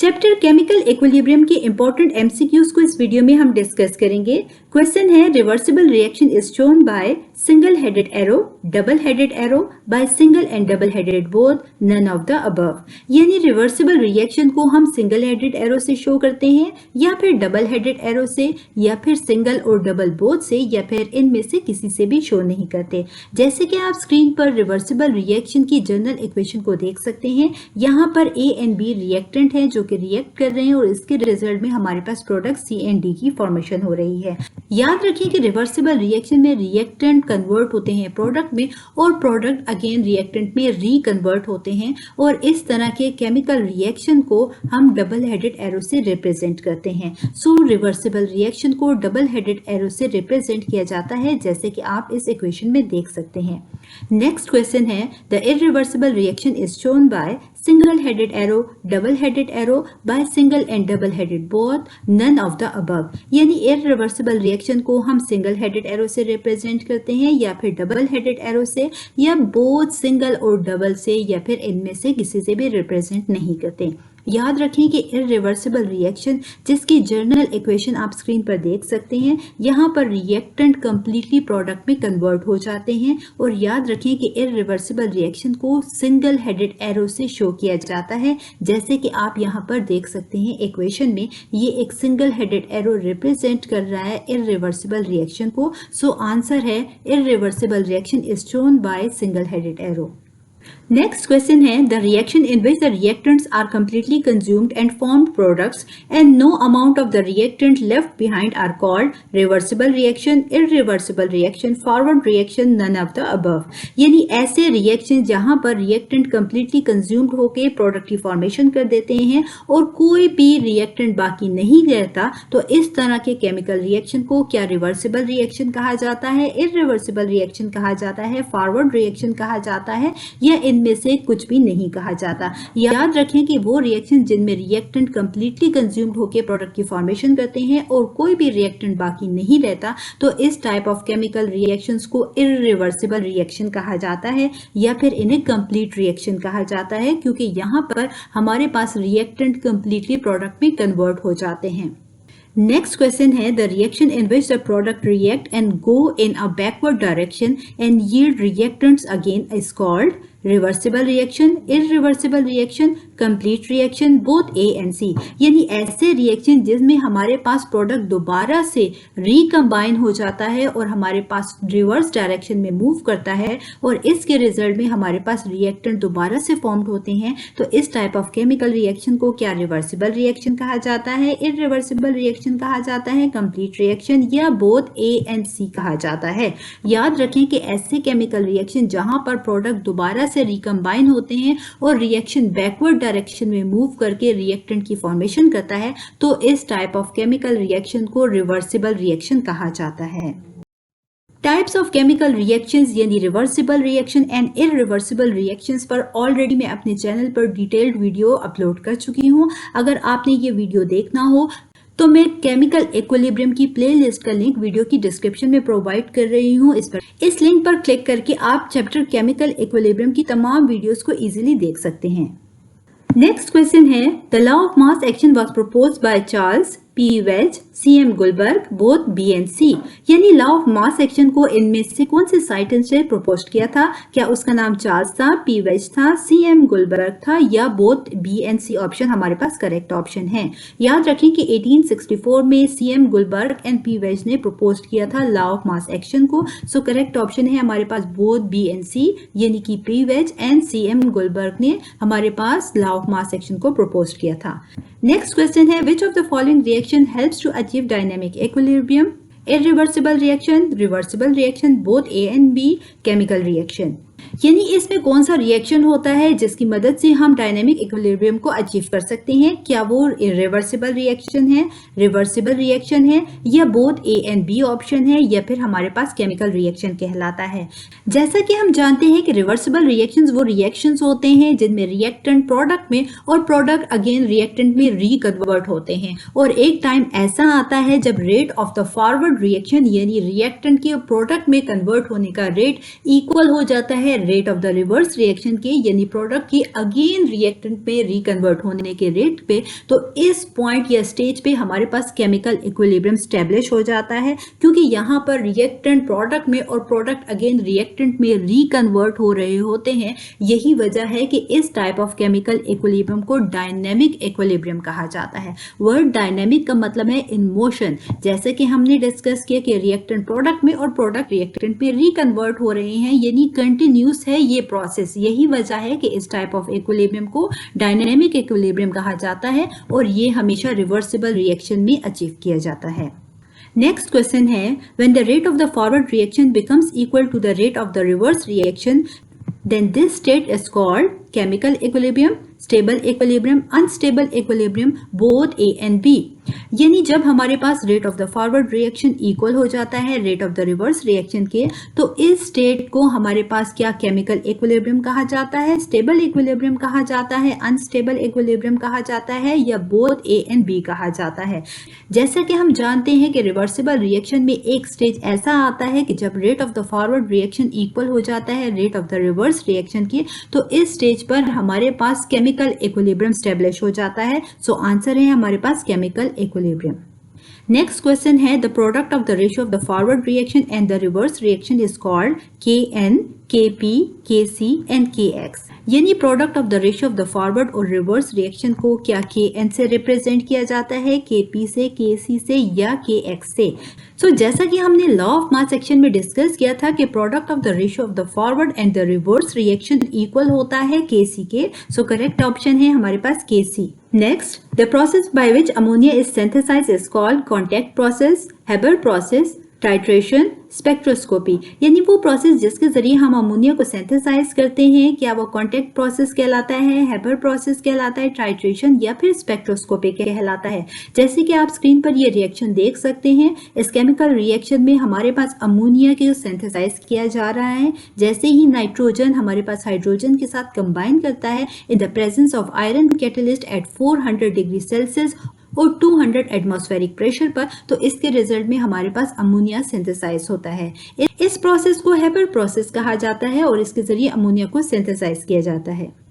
Chapter chemical equilibrium के important MCQs को इस वीडियो में हम डिस्कस करेंगे। क्वेश्चन है reversible reaction is shown by single headed arrow, double headed arrow, by single and double headed both, none of the above. यानी reversible reaction को हम सिंगल हेडेड एरो से शो करते हैं या फिर डबल हेडेड एरो से या फिर सिंगल और डबल बोथ से या फिर इनमें से किसी से भी शो नहीं करते। जैसे कि आप स्क्रीन पर रिवर्सिबल रिएक्शन की जनरल इक्वेशन को देख सकते हैं। यहाँ पर ए एंड बी रिएक्टेंट है जो कि रिएक्ट कर रहे हैं और इसके रिजल्ट में हमारे पास प्रोडक्ट सी एंड डी की फॉर्मेशन हो रही है। याद रखिए कि रिवर्सिबल रिएक्शन में रिएक्टेंट कन्वर्ट होते हैं प्रोडक्ट में और प्रोडक्ट अगेन रिएक्टेंट में रीकन्वर्ट होते हैं और इस तरह के केमिकल रिएक्शन को हम डबल हेडेड एरो से रिप्रेजेंट करते हैं। सो रिवर्सिबल रिएक्शन को डबल हेडेड एरो से रिप्रेजेंट किया जाता है जैसे कि आप इस इक्वेशन में देख सकते हैं। नेक्स्ट क्वेश्चन है the irreversible reaction is shown by single headed arrow, double headed arrow, by single and double headed both, none of the above. यानी इरिवर्सिबल रिएक्शन को हम सिंगल हेडेड एरो से रिप्रेजेंट करते हैं या फिर डबल हेडेड एरो से या बोथ सिंगल और डबल से या फिर इनमें से किसी से भी रिप्रेजेंट नहीं करते। याद रखें कि इरिवर्सिबल रिएक्शन जिसकी जर्नल इक्वेशन आप स्क्रीन पर देख सकते हैं, यहाँ पर रिएक्टेंट कंप्लीटली प्रोडक्ट में कन्वर्ट हो जाते हैं और याद रखें कि इरिवर्सिबल रिएक्शन को सिंगल हेडेड एरो से शो किया जाता है जैसे कि आप यहाँ पर देख सकते हैं इक्वेशन में ये एक सिंगल हेडेड एरो रिप्रेजेंट कर रहा है इरिवर्सिबल रिएक्शन को। सो आंसर है irreversible reaction is shown by single headed arrow. Next question है the reaction in which the reactants are completely consumed and formed products and no amount of the reactant left behind are called reversible reaction, irreversible reaction, forward reaction, none of the above। यानी ऐसे reaction जहां पर reactant completely consumed होके product की formation कर देते हैं और कोई भी रिएक्टेंट बाकी नहीं रहता, तो इस तरह के केमिकल रिएक्शन को क्या रिवर्सिबल रिएक्शन कहा जाता है, इरिवर्सिबल रिएक्शन कहा जाता है, फॉरवर्ड रिएक्शन कहा जाता है या इनमें से कुछ भी नहीं कहा जाता। याद रखें कि वो रिएक्शन जिनमें रिएक्टेंट कंप्लीटली कंज्यूम्ड होकर प्रोडक्ट की फॉर्मेशन करते हैं और कोई भी रिएक्टेंट बाकी नहीं रहता, तो इस टाइप ऑफ केमिकल रिएक्शंस को इरिवर्सिबल रिएक्शन कहा जाता है या फिर इन्हें कंप्लीट रिएक्शन कहा जाता है क्योंकि यहाँ पर हमारे पास रिएक्टेंट कंप्लीटली प्रोडक्ट में कन्वर्ट हो जाते हैं। नेक्स्ट क्वेश्चन है the reaction in which the product react and go in a backward direction and yield reactants again is called reversible reaction, irreversible reaction, complete reaction, both A and C. यानी ऐसे reaction जिसमें हमारे पास product दोबारा से recombine हो जाता है और हमारे पास रिवर्स डायरेक्शन में मूव करता है और इसके रिजल्ट में हमारे पास रिएक्टेंट दोबारा से फॉर्म्ड होते हैं, तो इस टाइप ऑफ केमिकल रिएक्शन को क्या रिवर्सिबल रिएक्शन कहा जाता है, इरिवर्सिबल रिएक्शन कहा जाता है, कंप्लीट रिएक्शन या बोथ ए एंड सी कहा जाता है। याद रखें कि ऐसे केमिकल रिएक्शन जहां पर प्रोडक्ट दोबारा से रिकम्बाइन होते हैं और रिएक्शन बैकवर्ड डायरेक्शन में मूव करके रिएक्टेंट की फॉर्मेशन करता है, तो इस टाइप ऑफ केमिकल रिएक्शन को रिवर्सिबल रिएक्शन कहा जाता है। टाइप्स ऑफ केमिकल रिएक्शंस यानी reversible reaction and irreversible reactions पर ऑलरेडी मैं अपने चैनल पर डिटेल्ड वीडियो अपलोड कर चुकी हूं। अगर आपने ये वीडियो देखना हो तो मैं केमिकल इक्विलिब्रियम की प्लेलिस्ट का लिंक वीडियो की डिस्क्रिप्शन में प्रोवाइड कर रही हूँ। इस लिंक पर क्लिक करके आप चैप्टर केमिकल इक्विलिब्रियम की तमाम वीडियोस को इजीली देख सकते हैं। नेक्स्ट क्वेश्चन है the law of mass action was proposed by Charles P Waage, C M. Guldberg, both B and C. यानी लॉ ऑफ मास एक्शन को इनमें से कौन से साइंटिस्ट ने प्रपोज किया था? क्या उसका नाम चार्ल्स था, पी वेज था, सी.एम. गुलबर्ग था या both B and C? Option हमारे पास करेक्ट ऑप्शन है। याद रखें कि 1864 में C M. Guldberg and P Waage ने प्रपोज किया था लॉ ऑफ मास एक्शन को। सो करेक्ट ऑप्शन है हमारे पास बोथ बी एंड सी, यानी कि P Waage and C M. Guldberg ने हमारे पास लॉ ऑफ मास एक्शन को प्रपोज किया था। नेक्स्ट क्वेश्चन है which of the following reaction helps to achieve dynamic equilibrium? Irreversible reaction, reversible reaction, both A and B, chemical reaction. यानी इसमें कौन सा रिएक्शन होता है जिसकी मदद से हम डायनेमिक इक्विलिब्रियम को अचीव कर सकते हैं? क्या वो इरिवर्सिबल रिएक्शन है, रिवर्सिबल रिएक्शन है या both A and B option है या फिर हमारे पास केमिकल रिएक्शन कहलाता है? जैसा कि हम जानते हैं कि रिवर्सिबल रिएक्शंस वो रिएक्शंस होते हैं जिनमें रिएक्टेंट प्रोडक्ट में और प्रोडक्ट अगेन रिएक्टेंट में रिकन्वर्ट होते हैं और एक टाइम ऐसा आता है जब rate of the forward reaction यानी रिएक्टेंट के प्रोडक्ट में कन्वर्ट होने का रेट इक्वल हो जाता है rate of the reverse reaction के, यानी प्रोडक्ट की अगेन रिएक्टेंट में रिकन्वर्ट होने के रेट पे, तो इस पॉइंट या स्टेज पे हमारे पास केमिकल इक्विलिब्रियम स्टैब्लिश हो जाता है, क्योंकि यहाँ पर रिएक्टेंट प्रोडक्ट में और प्रोडक्ट अगेन रिएक्टेंट में रिकन्वर्ट हो रहे होते हैं। यही वजह है कि इस टाइप ऑफ केमिकल इक्विलिब्रियम को डायनेमिक इक्विलिब्रियम कहा जाता है। वर्ड डायनेमिक का मतलब है इन मोशन। जैसे कि हमने डिस्कस किया कि रिएक्टेंट प्रोडक्ट में और प्रोडक्ट रिएक्टेंट में रिकन्वर्ट हो रहे हैं, यानी कंटिन्यूस है ये प्रोसेस। यही वजह है कि इस टाइप ऑफ इक्विलिब्रियम को डायनेमिक इक्विलिब्रियम कहा जाता है और ये हमेशा रिवर्सिबल रिएक्शन में अचीव किया जाता है। नेक्स्ट क्वेश्चन है, when the rate of the forward reaction becomes equal to the rate of the reverse reaction, then this state is called chemical equilibrium, stable equilibrium, unstable equilibrium, both A and B। यानी जब हमारे पास rate of the forward reaction equal हो जाता है rate of the reverse reaction के, तो इस स्टेट को हमारे पास क्या केमिकल इक्विलिब्रियम कहा जाता है, स्टेबल इक्विलिब्रियम कहा जाता है, अनस्टेबल इक्विलिब्रियम कहा जाता है, या बोथ ए एंड बी कहा जाता है। जैसा कि हम जानते हैं कि रिवर्सिबल रिएक्शन में एक स्टेज ऐसा आता है कि जब rate of the forward reaction equal हो जाता है rate of the reverse reaction की, तो इस स्टेज पर हमारे पास केमिकल इक्विलिब्रियम स्टैब्लिश हो जाता है। सो आंसर है हमारे पास केमिकल इक्विलिब्रियम। नेक्स्ट क्वेश्चन है, the product of the ratio of the forward reaction and the reverse reaction is called Kn, Kp, Kc and Kx। यानी product of the ratio of the forward और reverse reaction को क्या Kn से represent किया जाता है, Kp से, Kc से या Kx से। सो जैसा कि हमने लॉ ऑफ मास सेक्शन में डिस्कस किया था कि product of the ratio of the forward and the reverse reaction equal होता है Kc के। सो करेक्ट ऑप्शन है हमारे पास Kc। Next, the process by which ammonia is synthesized is called contact process, Haber process, titration, spectroscopy. यानी वो process जिसके जरिए हम अमोनिया को सिंथेसाइज करते हैं, क्या वो कॉन्टैक्ट प्रोसेस कहलाता है, हेबर प्रोसेस कहलाता है, टाइट्रेशन या फिर स्पेक्ट्रोस्कोपी कहलाता है। जैसे कि आप स्क्रीन पर ये रिएक्शन देख सकते हैं, इस केमिकल रिएक्शन में हमारे पास अमोनिया को सिंथेसाइज किया जा रहा है। जैसे ही नाइट्रोजन हमारे पास हाइड्रोजन के साथ कंबाइन करता है in the presence of iron catalyst at 400 degree Celsius और 200 एटमॉस्फेरिक प्रेशर पर, तो इसके रिजल्ट में हमारे पास अमोनिया सिंथेसाइज होता है। इस प्रोसेस को हेबर प्रोसेस कहा जाता है और इसके जरिए अमोनिया को सिंथेसाइज किया जाता है।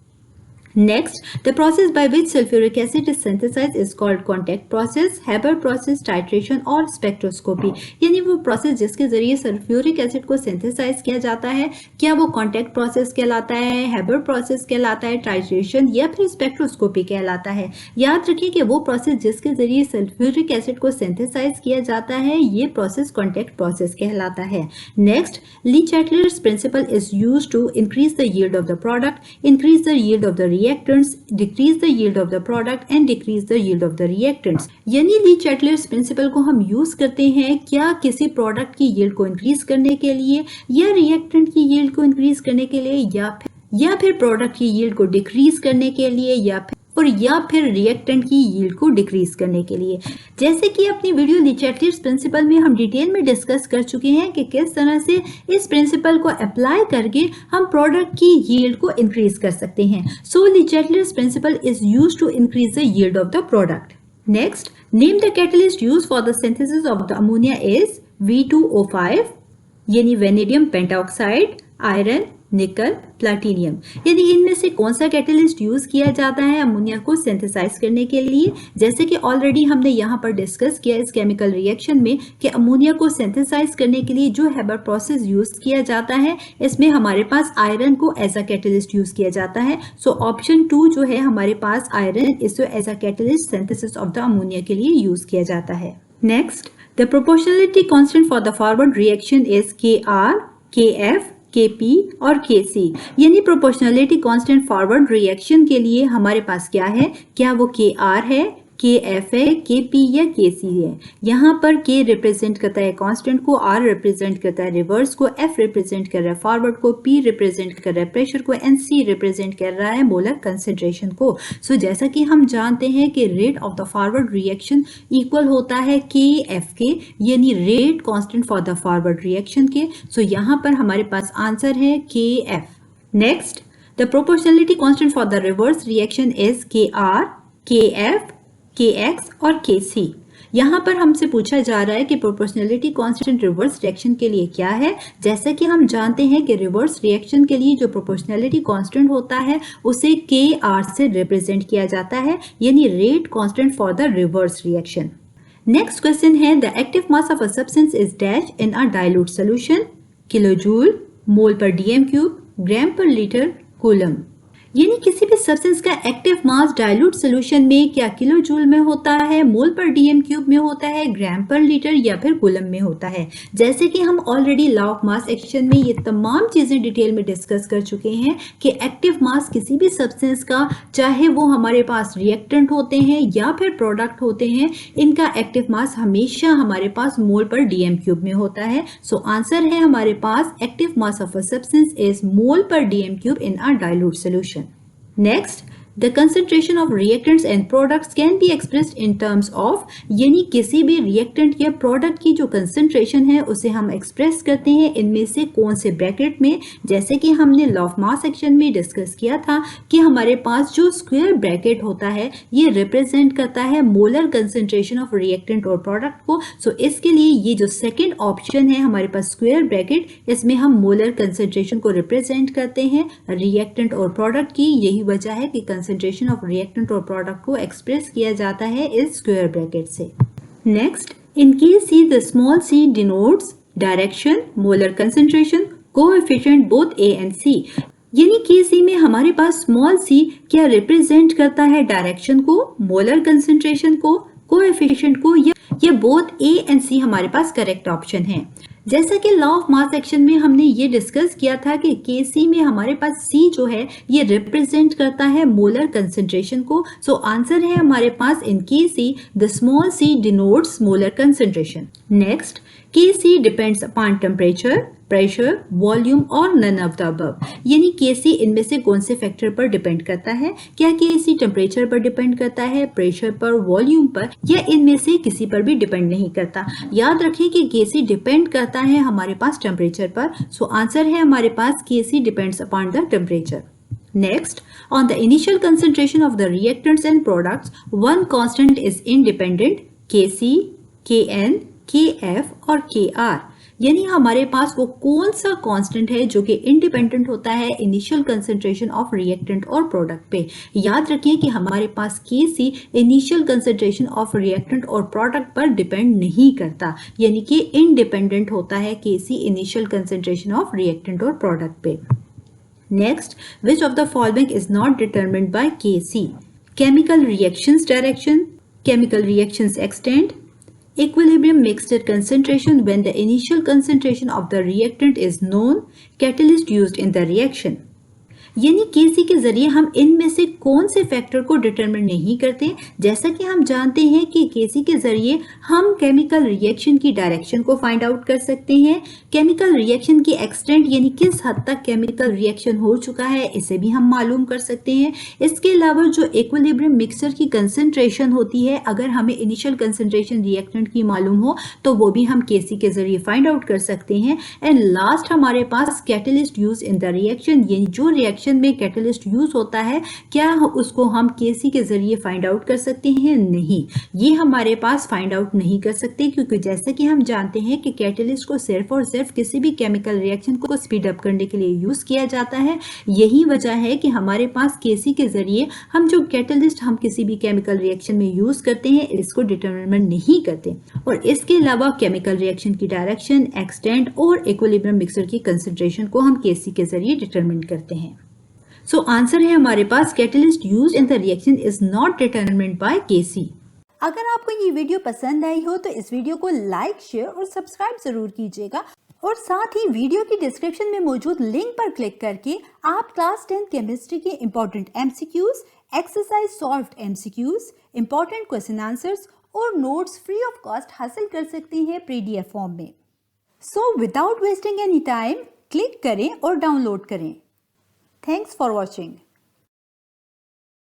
Next, the process by which sulfuric acid is synthesized is called contact process, Haber process, titration और spectroscopy। यानी वो प्रोसेस जिसके जरिए सल्फ्यूरिक एसिड को सिंथेसाइज किया जाता है, क्या वो कॉन्टैक्ट प्रोसेस कहलाता है, हेबर प्रोसेस कहलाता है, टाइट्रेशन या फिर स्पेक्ट्रोस्कोपी कहलाता है। याद रखिए कि वो प्रोसेस जिसके जरिए सल्फ्यूरिक एसिड को सिंथेसाइज किया जाता है, ये प्रोसेस कॉन्टैक्ट प्रोसेस कहलाता है। Next, Le Chatelier's principle is used to increase the yield of the product, increase the yield of the reactants, decrease the yield of the product and decrease the yield of the reactants। यानी ली-चैटलर्स principal को हम use करते हैं क्या किसी product की yield को increase करने के लिए, या रिएक्टेंट की यील्ड को इंक्रीज करने के लिए, या फिर प्रोडक्ट की यील्ड को डिक्रीज करने के लिए, या फिर रिएक्टेंट की यील्ड को डिक्रीज करने के लिए। जैसे कि अपनी वीडियो ली-चैटलर्स प्रिंसिपल में हम डिटेल में डिस्कस कर चुके हैं कि किस तरह से इस प्रिंसिपल को अप्लाई करके हम प्रोडक्ट की यील्ड को इंक्रीज कर सकते हैं। So Le Chatelier's principle is used to increase the yield of the product. Next, name the catalyst used for the synthesis of the ammonia is V2O5, यानी vanadium pentoxide, iron, nickel, platinum. यानी इनमें से कौन सा catalyst use किया जाता है ammonia को सिंथेसाइज करने के लिए। जैसे कि ऑलरेडी हमने यहाँ पर डिस्कस किया इस केमिकल रिएक्शन में कि अमोनिया को सिंथेसाइज करने के लिए जो हेबर प्रोसेस यूज किया जाता है, इसमें हमारे पास आयरन को एज अ कैटलिस्ट यूज किया जाता है। सो ऑप्शन 2 जो है हमारे पास आयरन, इसको as a catalyst synthesis of the ammonia के लिए यूज किया जाता है। Next, the proportionality constant for the forward reaction is Kr, Kf, Kp और Kc। यानी प्रोपोर्शनलिटी कांस्टेंट फॉरवर्ड रिएक्शन के लिए हमारे पास क्या है, क्या वो Kr है, Kf है, Kp या Kc है। यहाँ पर K रिप्रेजेंट करता है कांस्टेंट को, R रिप्रेजेंट करता है रिवर्स को, F रिप्रेजेंट कर रहा है फॉरवर्ड को, P रिप्रेजेंट कर रहा है प्रेशर को, एंड C रिप्रेजेंट कर रहा है मोलर कंसेंट्रेशन को। सो जैसा कि हम जानते हैं कि rate of the forward reaction equal होता है Kf के, यानी rate constant for the forward reaction के। सो यहाँ पर हमारे पास आंसर है Kf। Next, the proportionality constant for the reverse reaction is Kr, Kf, Kx और Kc। यहाँ पर हमसे पूछा जा रहा है कि प्रोपोर्शनलिटी कांस्टेंट रिवर्स रिएक्शन के लिए क्या है। जैसा कि हम जानते हैं कि रिवर्स रिएक्शन के लिए जो प्रोपोर्शनलिटी कांस्टेंट होता है उसे KR से रिप्रेजेंट किया जाता है, यानी rate constant for the reverse reaction. Next question है the active mass of a substance is dash in a dilute solution, kilojoule, mole per DM cube, ग्राम पर लीटर, कूलम। यानी किसी भी सब्सटेंस का एक्टिव मास डाइल्यूट सॉल्यूशन में क्या kilojoule में होता है, मोल पर डीएम क्यूब में होता है, ग्राम पर लीटर या फिर कूलम में होता है। जैसे कि हम already law of mass action में ये तमाम चीजें डिटेल में डिस्कस कर चुके हैं कि एक्टिव मास किसी भी सब्सटेंस का, चाहे वो हमारे पास रिएक्टेंट होते हैं या फिर प्रोडक्ट होते हैं, इनका एक्टिव मास हमेशा हमारे पास मोल पर डीएम क्यूब में होता है। सो आंसर है हमारे पास active mass of a substance is mole per DM cube in a dilute solution. Next, the concentration of reactants and products can be expressed in terms of, यानी किसी भी reactant या प्रोडक्ट की जो कंसंट्रेशन है उसे हम एक्सप्रेस करते हैं इनमें से कौन से ब्रैकेट में। जैसे कि हमने लॉ ऑफ मास सेक्शन में डिस्कस किया था कि हमारे पास जो स्क्वायर ब्रैकेट होता है ये रिप्रेजेंट करता है मोलर कंसंट्रेशन ऑफ रिएक्टेंट और प्रोडक्ट को। सो इसके लिए ये जो सेकेंड ऑप्शन है हमारे पास स्क्वायर ब्रैकेट, इसमें हम मोलर कंसंट्रेशन को रिप्रेजेंट करते हैं रिएक्टेंट और प्रोडक्ट की। यही वजह है कि कंसंट्रेशन ऑफ रिएक्टेंट और प्रोडक्ट को एक्सप्रेस किया जाता है इस स्क्वायर ब्रैकेट से। Next, in case see the small c denotes direction, molar concentration, coefficient both a and c। यानी केस सी में हमारे पास स्मॉल c क्या रिप्रेजेंट करता है डायरेक्शन को, मोलर कंसंट्रेशन को, कोएफिशिएंट को, या बोथ a एंड c हमारे पास करेक्ट ऑप्शन है। जैसा कि लॉ ऑफ मास एक्शन में हमने ये डिस्कस किया था कि Kc में हमारे पास C जो है ये रिप्रेजेंट करता है मोलर कंसंट्रेशन को। सो आंसर है हमारे पास इन Kc the small c denotes molar concentration. Next, Kc depends upon temperature, pressure, volume और नन ऑफ द अबव। यानी Kc इनमें से कौन से फैक्टर पर डिपेंड करता है? क्या Kc टेम्परेचर पर डिपेंड करता है, प्रेशर पर, वॉल्यूम पर, या इनमें से किसी पर भी डिपेंड नहीं करता? याद रखें कि Kc डिपेंड करता है हमारे पास टेम्परेचर पर। सो आंसर है हमारे पास Kc depends upon the temperature. Next, on the initial concentration of the reactants and products, one constant is independent, Kc, Kn, Kf और Kr। यानी हमारे पास वो कौन सा कांस्टेंट है जो कि इंडिपेंडेंट होता है इनिशियल कंसंट्रेशन ऑफ रिएक्टेंट और प्रोडक्ट पे। याद रखिए कि हमारे पास Kc initial concentration of reactant और प्रोडक्ट पर डिपेंड नहीं करता, यानी कि इंडिपेंडेंट होता है Kc initial concentration of reactant और प्रोडक्ट पे। Next, which of the following is not determined by Kc? Chemical reactions direction, chemical reactions extent, equilibrium mixture concentration when the initial concentration of the reactant is known, catalyst used in the reaction। यानी Kc के जरिए हम इनमें से कौन से factor को determine नहीं करते। जैसा कि हम जानते हैं कि Kc के जरिए हम केमिकल रिएक्शन की डायरेक्शन को फाइंड आउट कर सकते हैं, केमिकल रिएक्शन की एक्सटेंट यानी किस हद तक केमिकल रिएक्शन हो चुका है इसे भी हम मालूम कर सकते हैं। इसके अलावा जो इक्विलिब्रियम मिक्सचर की कंसंट्रेशन होती है, अगर हमें इनिशियल कंसंट्रेशन रिएक्टेंट की मालूम हो तो वो भी हम Kc के जरिए फाइंड आउट कर सकते हैं। एंड लास्ट हमारे पास catalyst use in the reaction, यानी जो रिएक्शन में कैटलिस्ट यूज होता है क्या उसको हम Kc के जरिए फाइंड आउट कर सकते हैं? नहीं, ये हमारे पास फाइंड आउट नहीं कर सकते, क्योंकि जैसे कि हम जानते हैं कि कैटलिस्ट को सिर्फ और सिर्फ किसी भी केमिकल रिएक्शन को स्पीड अप करने के लिए यूज किया जाता है। यही वजह है कि हमारे पास Kc के जरिए हम जो कैटलिस्ट हम किसी भी केमिकल रिएक्शन में यूज करते हैं इसको डिटरमिन नहीं करते। और इसके अलावा केमिकल रिएक्शन की डायरेक्शन, एक्सटेंट और इक्विलिब्रियम मिक्सचर की कंसंट्रेशन को हम Kc के जरिए डिटरमिन करते हैं। सो आंसर है हमारे पास catalyst use in the reaction is not determined by Kc। अगर आपको ये वीडियो पसंद आई हो तो इस वीडियो को लाइक, शेयर और सब्सक्राइब जरूर कीजिएगा, और साथ ही वीडियो की डिस्क्रिप्शन में मौजूद लिंक पर क्लिक करके आप क्लास 10 केमिस्ट्री के important MCQs, exercise solved MCQs, important question answers और नोट्स फ्री ऑफ कॉस्ट हासिल कर सकते हैं PDF फॉर्म में। So without wasting any time click करें और डाउनलोड करें। Thanks for watching.